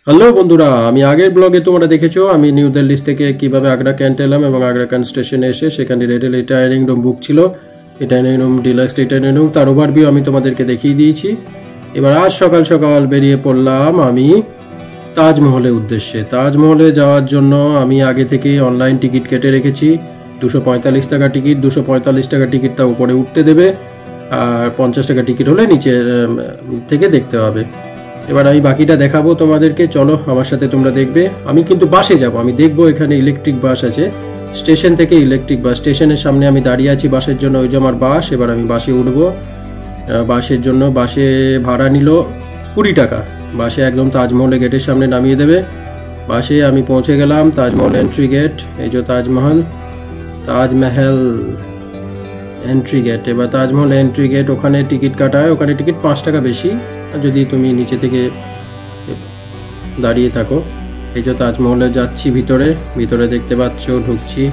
Hello বন্ধুরা, আমি আগের ব্লগে তোমরা দেখেছো আমি নিউ দিল্লি থেকে কিভাবে আগ্রা ক্যান্ট এলাম এবং আগ্রা ক্যান্ট স্টেশনে এসে সেখানে রেডেল রিটায়ারিং রুম বুক ছিল। Retiring room, deluxe retiring room, তার ওভারভিউ আমি তোমাদেরকে দেখিয়ে দিয়েছি। এবার আজ সকাল সকাল বেরিয়ে পড়লাম আমি তাজমহলের উদ্দেশ্যে। তাজমহলে যাওয়ার জন্য আমি আগে থেকেই অনলাইন টিকিট কেটে রেখেছি। 245 টাকা টিকিট, 245 টাকা টিকিটটা উপরে উঠতে দেবে, আর 50 টাকা টিকিট হলে নিচের থেকে দেখতে হবে। এবার আমি বাকিটা দেখাবো তোমাদেরকে, চলো আমার সাথে তোমরা দেখবে। আমি কিন্তু বাসে যাব, আমি দেখবো এখানে ইলেকট্রিক বাস আছে স্টেশন থেকে। ইলেকট্রিক বাস স্টেশনের সামনে আমি দাঁড়িয়ে আছি বাসের জন্য, ওই যে আমার বাস। এবার আমি বাসে উঠবো। বাসের জন্য বাসে ভাড়া নিল 20 টাকা। বাসে একদম তাজমহলের গেটের সামনে নামিয়ে দেবে। বাসে আমি পৌঁছে গেলাম তাজমহল এন্ট্রি গেট। এই যে তাজমহল এন্ট্রি গেট। এবার তাজমহল এন্ট্রি গেট, ওখানে টিকিট কাটা হয়। ওখানে টিকিট 5 টাকা বেশি যদি তুমি নিচে থেকে দাঁড়িয়ে থাকো। এই যে তাজমহলে যাচ্ছি ভিতরে, ভিতরে দেখতে পাচ্ছ ঢুকছি।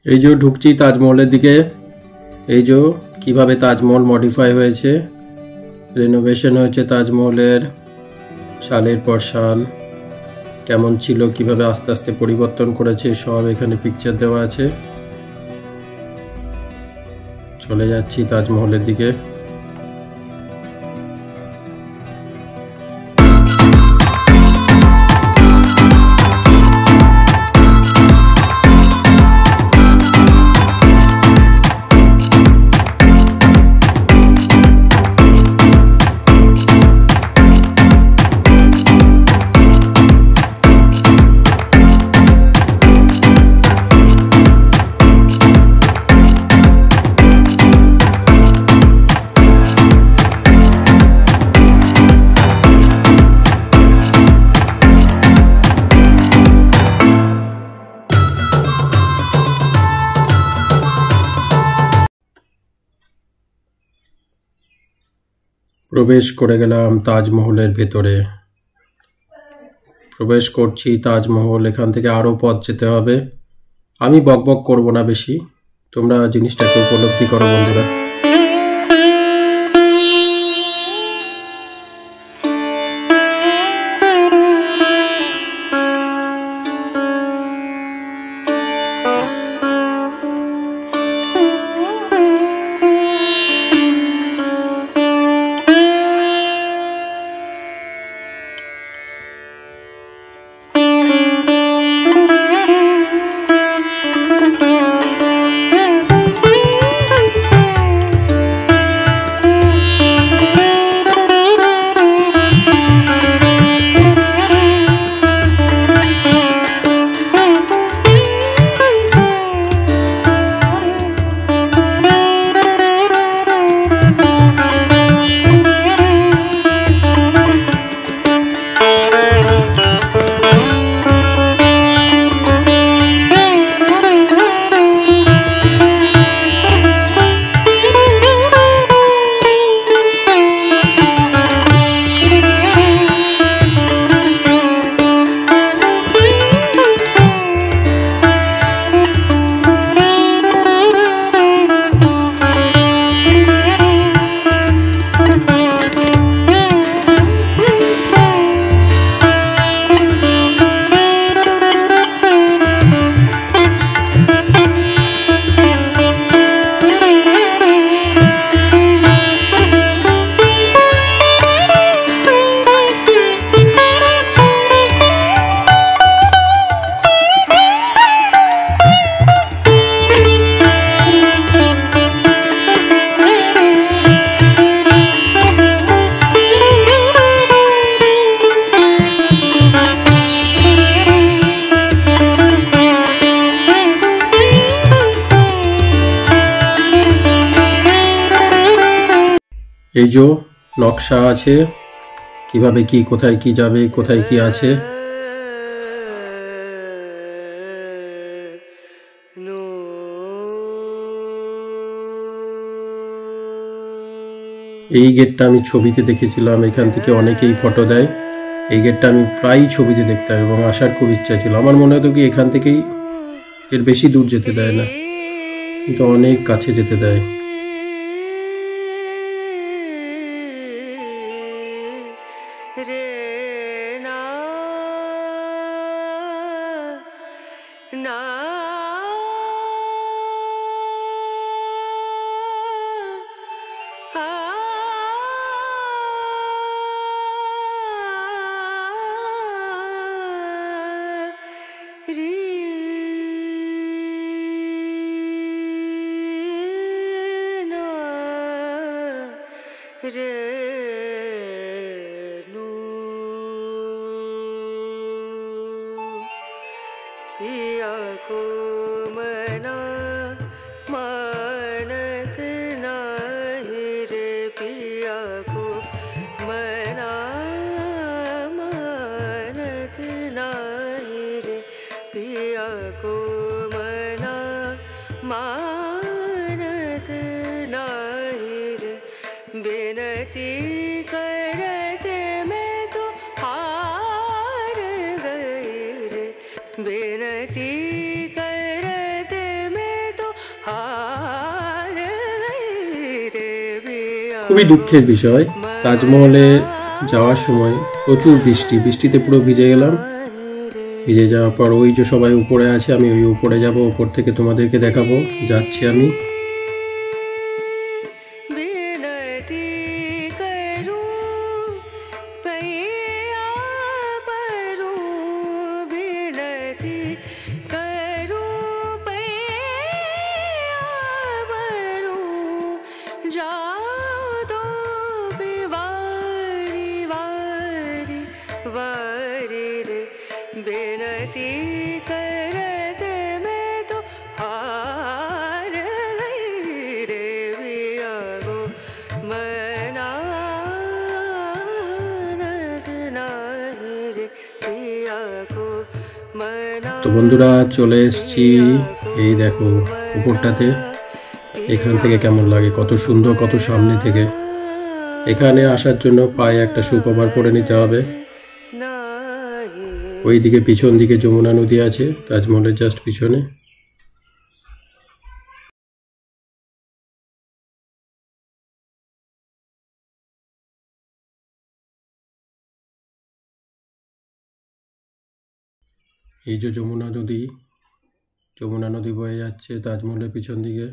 এই যে ঢুকছি তাজমহলের দিকে। এই যে কিভাবে তাজমহল মডিফাই হয়েছে, রেনোভেশন হয়েছে তাজমহলের সালের পর সাল। কেমন ছিল, কিভাবে আস্তে আস্তে পরিবর্তন করেছে, সব এখানে পিকচার দেওয়া আছে। চলে যাচ্ছি তাজমহলের দিকে। প্রবেশ করে গেলাম তাজমহলের ভেতরে। প্রবেশ করছি তাজমহল। এখান থেকে আরও পথ যেতে হবে। আমি বকবক করব না বেশি, তোমরা জিনিসটাকে উপলব্ধি করো বন্ধুরা। এই যে নকশা আছে, কিভাবে কি, কোথায় কি যাবে, কোথায় কি আছে। এই গেটটা আমি ছবিতে দেখেছিলাম, এখান থেকে অনেকেই ফটো দেয়। এই গেটটা আমি প্রায়ই ছবিতে দেখতাম এবং আসার খুব ইচ্ছা ছিল। আমার মনে হতো কি এখান থেকেই, এর বেশি দূর যেতে দেয় না, কিন্তু অনেক কাছে যেতে দেয়। पिया को मना मानत नाही रे, पिया को मना मानत नाही रे, पिया को मना मानत नाही रे, बिनती करते मैं तो हार गई रे, बिनती करते मैं तो हार गई रे, बिया। খুবই দুঃখের বিষয়, তাজমহলে যাওয়ার সময় প্রচুর বৃষ্টিতে পুরো ভিজে গেলাম। ভিজে যাওয়ার পর ওই যে সবাই উপরে আছে, আমি ওই উপরে যাব, উপর থেকে তোমাদেরকে দেখাবো। যাচ্ছি আমি। बेनती करते मैं तो हार गई रे, पिया को मनानत नाही रे, पिया को मना। তো বন্ধুরা চলে এসেছি, এই দেখো উপরটাতে। এখান থেকে কেমন লাগে, কত সুন্দর, কত সামনে থেকে। এখানে আসার জন্য পায়ে একটা শু কভার পরে নিতে হবে। ওইদিকে পিছন দিকে যমুনা নদী আছে, তাজমহলের জাস্ট পিছনে। এই যে যমুনা নদী বয়ে যাচ্ছে তাজমহলের পিছন দিকে।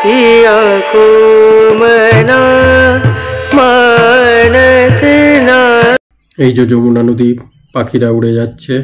पिया को मना मानत ना। এই যে যমুনা নদী, পাখিরা উড়ে যাচ্ছে।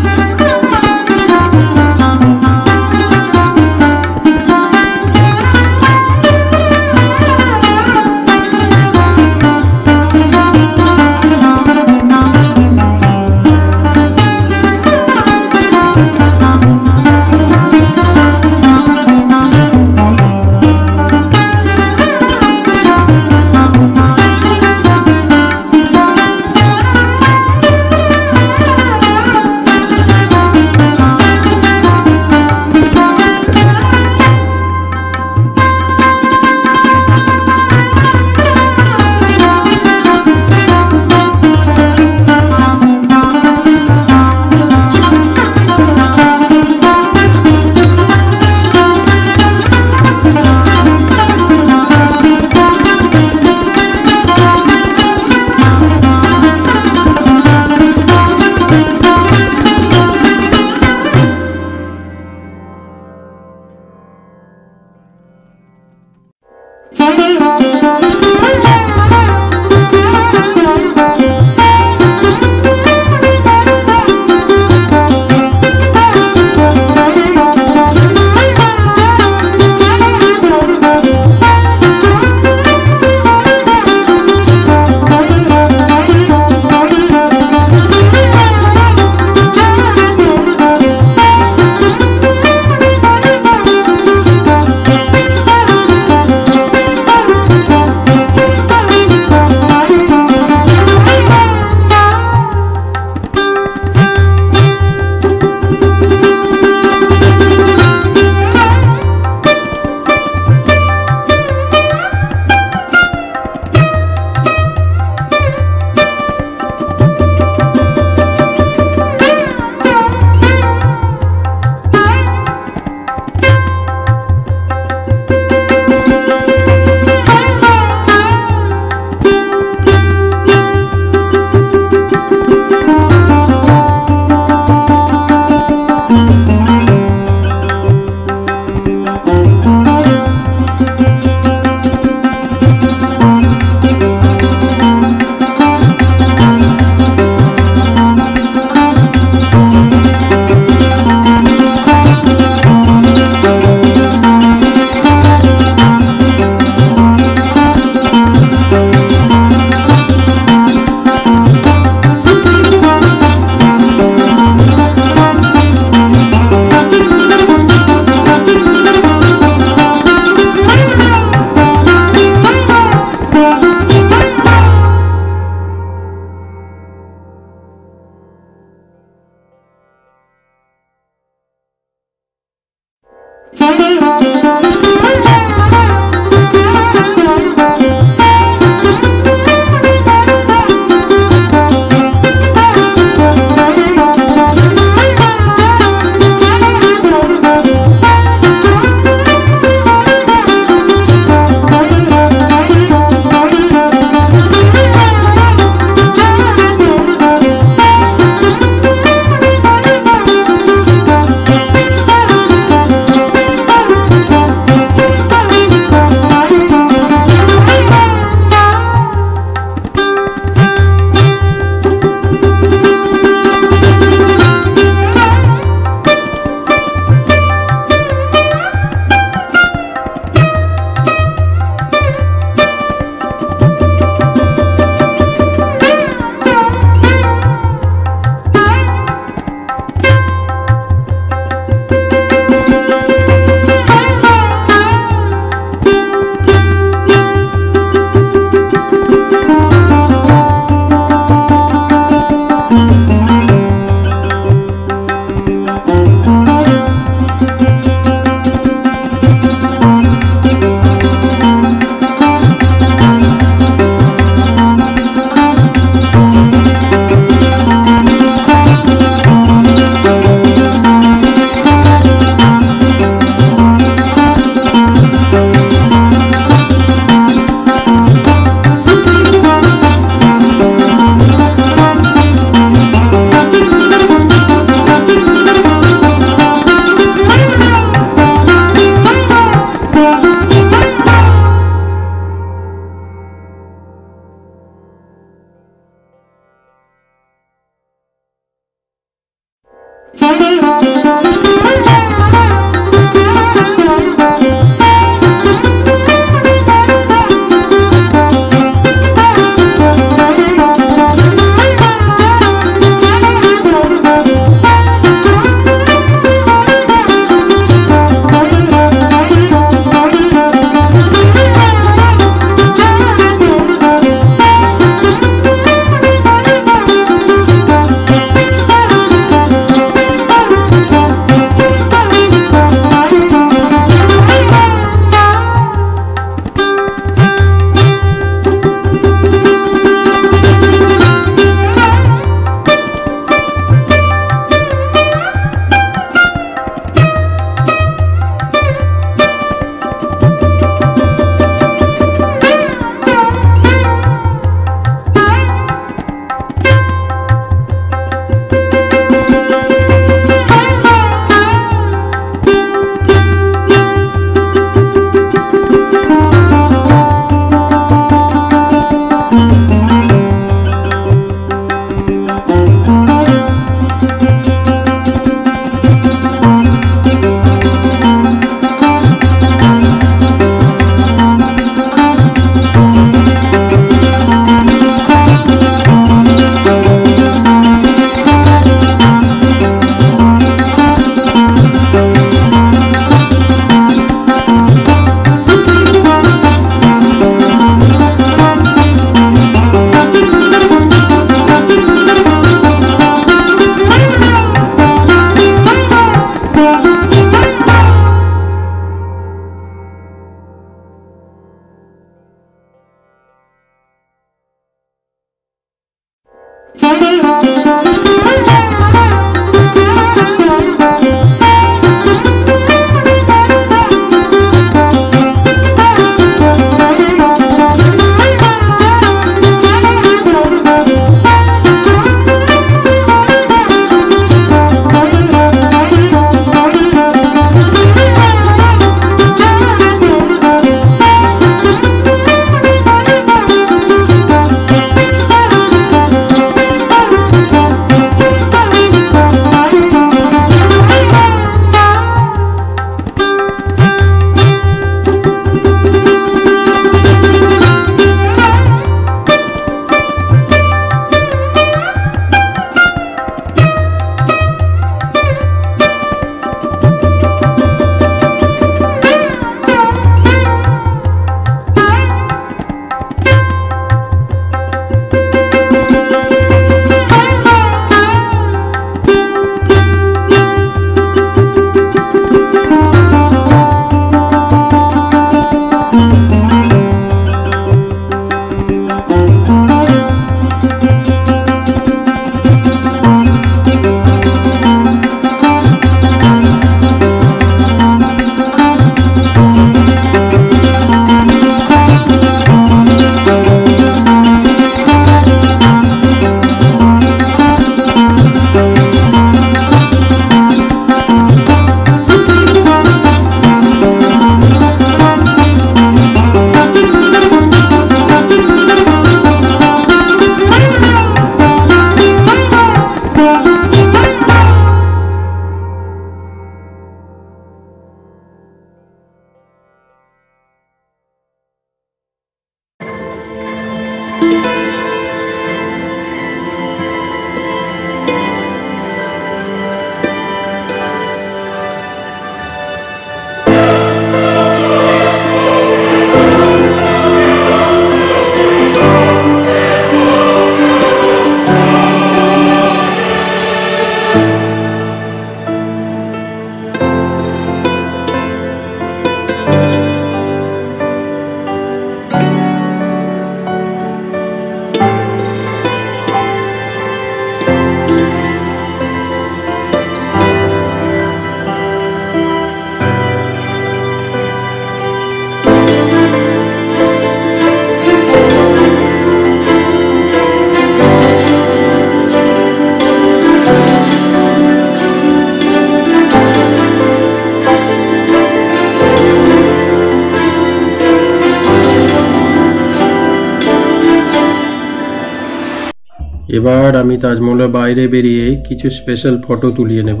এবার আমি তাজমহলের বাইরে বেরিয়ে কিছু স্পেশাল ফটো তুলিয়ে নেব।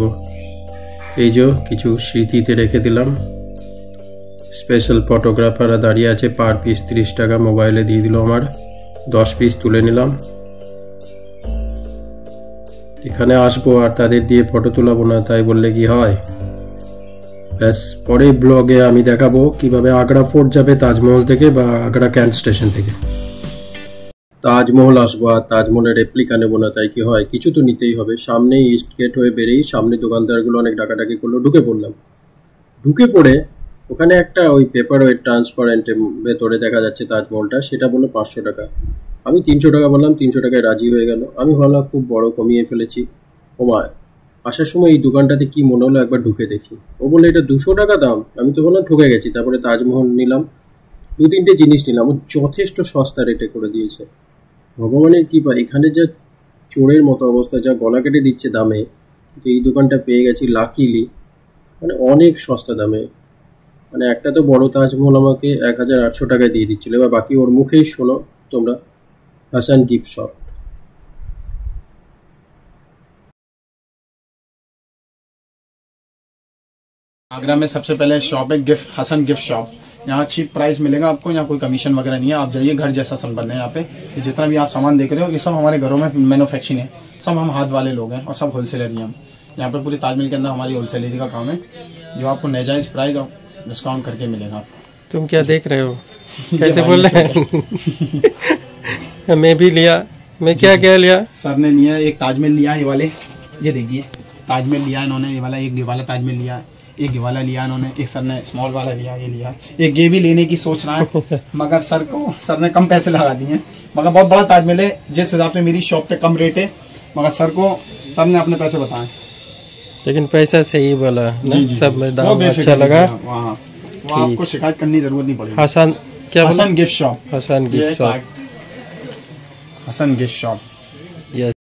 এই যে কিছু স্মৃতিতে রেখে দিলাম। স্পেশাল ফটোগ্রাফাররা দাঁড়িয়ে আছে, পার পিস 30 টাকা মোবাইলে দিয়ে দিল আমার। 10 পিস তুলে নিলাম। এখানে আসবো আর তাদের দিয়ে ফটো তোলাবো না, তাই বললে কি হয়? ব্যাস, পরের ব্লগে আমি দেখাবো কিভাবে আগ্রা ফোর্ট যাবে তাজমহল থেকে বা আগ্রা ক্যান্ট স্টেশন থেকে। তাজমহল আসবো আর তাজমহলের রেপ্লিকা নেবো না, তাই কি হয়? কিছু তো নিতেই হবে। সামনেই ইস্ট গেট হয়ে বেরিয়েই সামনে দোকানদারগুলো অনেক ডাকাডাকি করলো, ঢুকে পড়লাম। ঢুকে পড়ে ওখানে একটা ওই পেপার ওয়েট ট্রান্সপারেন্টের ভেতরে দেখা যাচ্ছে তাজমহলটা, সেটা বললো 500 টাকা। আমি 300 টাকা বললাম, 300 টাকায় রাজি হয়ে গেল। আমি ভাবলাম খুব বড় কমিয়ে ফেলেছি। ওমায়, আসার সময় এই দোকানটাতে কি মনে হলো একবার ঢুকে দেখি। ও বলে এটা 200 টাকা দাম। আমি তো বললাম ঠকে গেছি। তারপরে তাজমহল নিলাম, 2-3টে জিনিস নিলাম। ও যথেষ্ট সস্তা রেটে করে দিয়েছে। ভগবানের কৃপা, এখানে যা চোরের মতো অবস্থা, যা গলা কেটে দিচ্ছে দামে, কিন্তু এই দোকানটা পেয়ে গেছি লাকিলি, মানে অনেক সস্তা দামে। মানে একটা তো বড় তাজমহল আমাকে 1800 টাকায় দিয়ে দিচ্ছিল। এবার বাকি ওর মুখেই শোনো তোমরা। Hasan gift shop. आगरा में सबसे पहले शॉप है गिफ्ट, हसन गिफ्ट शॉप। यहाँ चीप प्राइस मिलेगा आपको, यहाँ कोई कमीशन वगैरह नहीं है। आप जाइए, घर जैसा संपन्न है यहाँ पे। जितना भी आप सामान देख रहे हो ये सब हमारे घरों में मैन्युफैक्चरिंग है, सब हम हाथ वाले लोग हैं और सब होलसेलर ही हम। यहाँ पे पूरे ताजमहल के अंदर हमारी होलसेलरी का काम है, जो आपको नाजायज़ प्राइस और डिस्काउंट करके मिलेगा आपको। तुम क्या देख रहे हो? कैसे बोल रहे हैं? मैं भी लिया। मैं क्या क्या लिया? सर ने लिया एक ताजमहल लिया, ये वाले, ये देखिए ताजमहल लिया इन्होंने। ये वाला एक, ये वाला ताजमहल लिया, एक ये वाला लिया इन्होंने। एक सर ने स्मॉल वाला लिया, ये लिया। एक ये भी लेने की सोच रहा है मगर सर ने कम पैसे लगा दिए हैं। मगर बहुत बड़ा ताजमहल है, जिस हिसाब से मेरी शॉप पे कम रेट है, मगर सर ने अपने पैसे बताए। लेकिन पैसा सही बोला ना? जी, सब में दाम अच्छा लगा। वहाँ आपको शिकायत करने की जरूरत नहीं पड़ेगी। हसन क्या? Hasan gift shop. Hasan gift shop. Hasan gift shop.